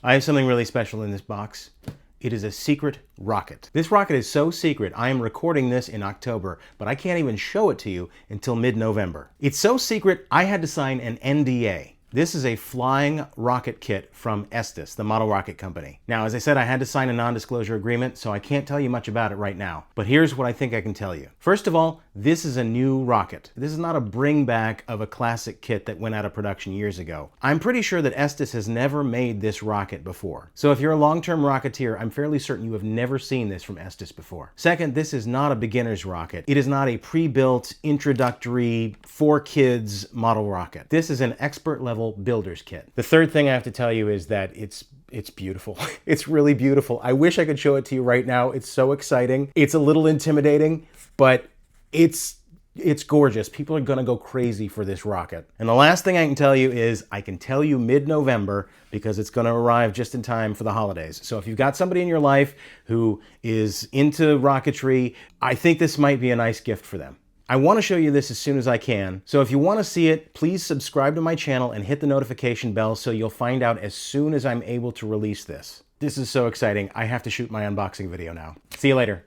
I have something really special in this box. It is a secret rocket. This rocket is so secret, I am recording this in October, but I can't even show it to you until mid-November. It's so secret, I had to sign an NDA. This is a flying rocket kit from Estes, the model rocket company. Now, as I said, I had to sign a non-disclosure agreement, so I can't tell you much about it right now. But here's what I think I can tell you. First of all, this is a new rocket. This is not a bring back of a classic kit that went out of production years ago. I'm pretty sure that Estes has never made this rocket before. So if you're a long-term rocketeer, I'm fairly certain you have never seen this from Estes before. Second, this is not a beginner's rocket. It is not a pre-built, introductory, for kids model rocket. This is an expert level builder's kit. The third thing I have to tell you is that it's beautiful. It's really beautiful. I wish I could show it to you right now. It's so exciting. It's a little intimidating, but it's gorgeous. People are gonna go crazy for this rocket. And the last thing I can tell you is I can tell you mid-November because it's gonna arrive just in time for the holidays. So if you've got somebody in your life who is into rocketry, I think this might be a nice gift for them. I want to show you this as soon as I can, so if you want to see it, please subscribe to my channel and hit the notification bell so you'll find out as soon as I'm able to release this. This is so exciting, I have to shoot my unboxing video now. See you later.